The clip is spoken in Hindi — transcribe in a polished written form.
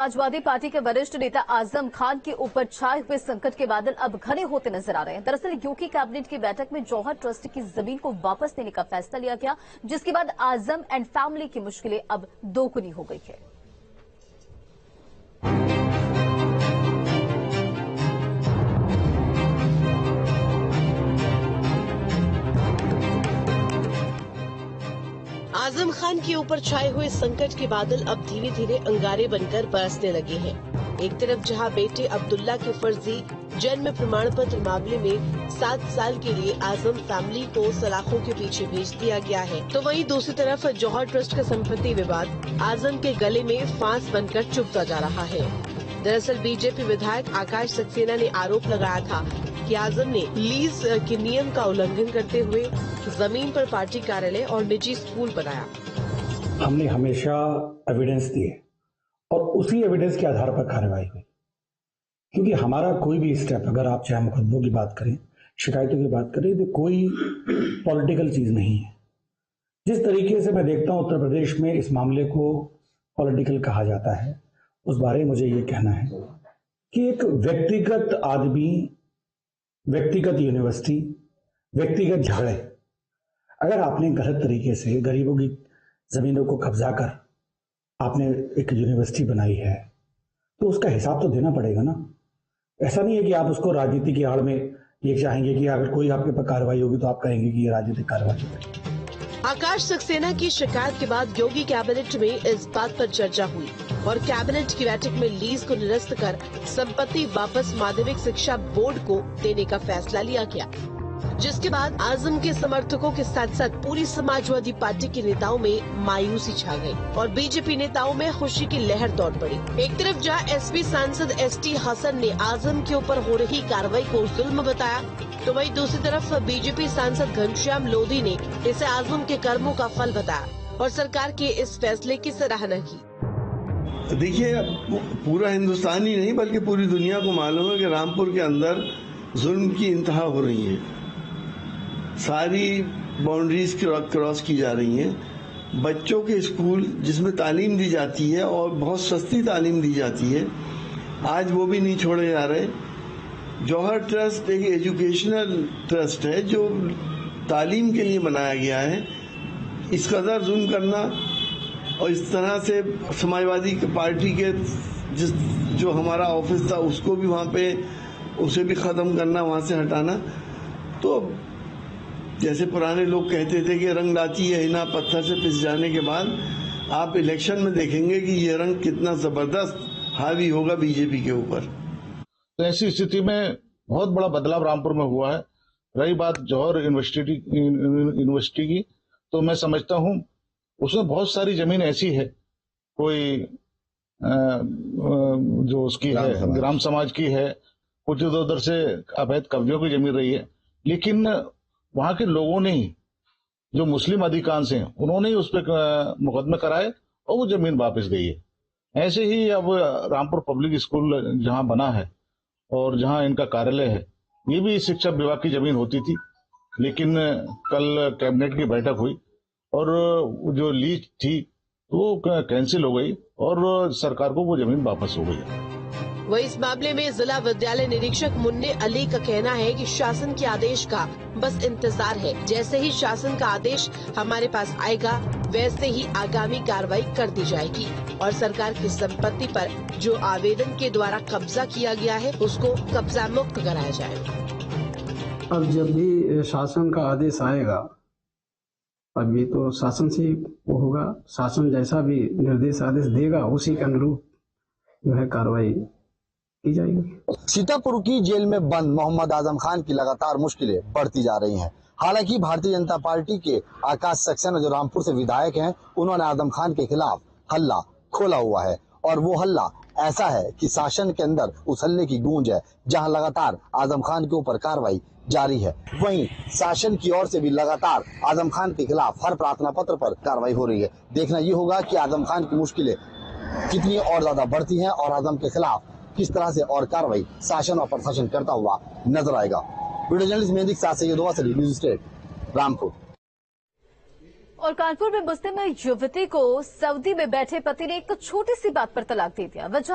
समाजवादी पार्टी के वरिष्ठ नेता आजम खान के ऊपर छाए हुए संकट के बादल अब घने होते नजर आ रहे हैं। दरअसल यूपी कैबिनेट की बैठक में जौहर ट्रस्ट की जमीन को वापस लेने का फैसला लिया गया, जिसके बाद आजम एंड फैमिली की मुश्किलें अब दोगुनी हो गई है। आजम खान के ऊपर छाए हुए संकट के बादल अब धीरे धीरे अंगारे बनकर बरसने लगे हैं। एक तरफ जहां बेटे अब्दुल्ला के फर्जी जन्म प्रमाण पत्र मामले में 7 साल के लिए आजम फैमिली को सलाखों के पीछे भेज दिया गया है, तो वहीं दूसरी तरफ जौहर ट्रस्ट का संपत्ति विवाद आजम के गले में फांस बनकर चुभता जा रहा है। दरअसल बीजेपी विधायक आकाश सक्सेना ने आरोप लगाया था कि आजम ने लीज के नियम का उल्लंघन करते हुए जमीन पर पार्टी कार्यालय और निजी स्कूल बनाया। हमने हमेशा एविडेंस दिए और उसी एविडेंस के आधार पर कार्रवाई हुई, क्योंकि हमारा कोई भी स्टेप, अगर आप चाहे मुकदमों की बात करें, शिकायतों की बात करें, तो कोई पॉलिटिकल चीज नहीं है। जिस तरीके से मैं देखता हूं उत्तर प्रदेश में इस मामले को पॉलिटिकल कहा जाता है, उस बारे में मुझे ये कहना है कि एक व्यक्तिगत आदमी, व्यक्तिगत यूनिवर्सिटी, व्यक्तिगत झगड़े, अगर आपने गलत तरीके से गरीबों की जमीनों को कब्जा कर आपने एक यूनिवर्सिटी बनाई है, तो उसका हिसाब तो देना पड़ेगा ना। ऐसा नहीं है कि आप उसको राजनीति की आड़ में ये चाहेंगे कि अगर कोई आपके पर कार्रवाई होगी तो आप कहेंगे कि ये राजनीतिक कार्रवाई है। आकाश सक्सेना की शिकायत के बाद योगी कैबिनेट में इस बात पर चर्चा हुई और कैबिनेट की बैठक में लीज को निरस्त कर संपत्ति वापस माध्यमिक शिक्षा बोर्ड को देने का फैसला लिया गया, जिसके बाद आजम के समर्थकों के साथ साथ पूरी समाजवादी पार्टी के नेताओं में मायूसी छा गई और बीजेपी नेताओं में खुशी की लहर दौड़ पड़ी। एक तरफ जहां एसपी सांसद एसटी हसन ने आजम के ऊपर हो रही कार्रवाई को जुल्म बताया, तो वहीं दूसरी तरफ बीजेपी सांसद घनश्याम लोधी ने इसे आजम के कर्मों का फल बताया और सरकार के इस फैसले की सराहना की। देखिए, पूरा हिंदुस्तान ही नहीं बल्कि पूरी दुनिया को मालूम है कि रामपुर के अंदर जुल्म की इंतहा हो रही है, सारी बाउंड्रीज क्रॉस की जा रही हैं। बच्चों के स्कूल जिसमें तालीम दी जाती है और बहुत सस्ती तालीम दी जाती है, आज वो भी नहीं छोड़े जा रहे। जौहर ट्रस्ट एक एजुकेशनल ट्रस्ट है जो तालीम के लिए बनाया गया है। इस कदर जुल्म करना और इस तरह से समाजवादी पार्टी के जो हमारा ऑफिस था उसको भी वहाँ पे उसे भी खत्म करना, वहाँ से हटाना, तो जैसे पुराने लोग कहते थे कि रंग लाती है हिना पत्थर से पिस जाने के बाद, आप इलेक्शन में देखेंगे कि ये रंग कितना जबरदस्त हावी होगा बीजेपी के ऊपर। तो ऐसी स्थिति में बहुत बड़ा बदलाव रामपुर में हुआ है। रही बात जौहर यूनिवर्सिटी की, तो मैं समझता हूं उसमें बहुत सारी जमीन ऐसी है, कोई जो उसकी है ग्राम समाज की है, कुछ इधर उधर से अवैध कब्जों की जमीन रही है, लेकिन वहां के लोगों ने ही, जो मुस्लिम अधिकांश हैं, उन्होंने ही उस पर मुकदमे कराए और वो जमीन वापस गई है। ऐसे ही अब रामपुर पब्लिक स्कूल जहां बना है और जहां इनका कार्यालय है, ये भी शिक्षा विभाग की जमीन होती थी, लेकिन कल कैबिनेट की बैठक हुई और जो लीज थी वो कैंसिल हो गई और सरकार को वो जमीन वापस हो गई। वही इस मामले में जिला विद्यालय निरीक्षक मुन्ने अली का कहना है कि शासन के आदेश का बस इंतजार है। जैसे ही शासन का आदेश हमारे पास आएगा, वैसे ही आगामी कार्रवाई कर दी जाएगी और सरकार की संपत्ति पर जो आवेदन के द्वारा कब्जा किया गया है उसको कब्जा मुक्त कराया जाएगा। अब जब भी शासन का आदेश आएगा, अभी तो शासन से वो होगा, शासन जैसा भी निर्देश आदेश देगा उसी के अनुरूप जो है कार्रवाई की जाएगी। सीतापुर की जेल में बंद मोहम्मद आजम खान की लगातार मुश्किलें बढ़ती जा रही हैं। हालांकि भारतीय जनता पार्टी के आकाश सक्सेना जो रामपुर से विधायक हैं, उन्होंने आजम खान के खिलाफ हल्ला खोला हुआ है और वो हल्ला ऐसा है कि शासन के अंदर उस हल्ले की गूंज है, जहां लगातार आजम खान के ऊपर कार्रवाई जारी है। वहीं शासन की ओर से भी लगातार आजम खान के खिलाफ हर प्रार्थना पत्र पर कार्रवाई हो रही है। देखना ये होगा कि आजम खान की मुश्किलें कितनी और ज्यादा बढ़ती हैं और आजम के खिलाफ किस तरह से और कार्रवाई शासन और प्रशासन करता हुआ नजर आएगा। वीडियो जर्नलिस्ट मेहंदी के साथ न्यूज़ स्टेट रामपुर। और कानपुर में मुस्लिम युवती को सऊदी में बैठे पति ने एक छोटी सी बात पर तलाक दे दिया। वजह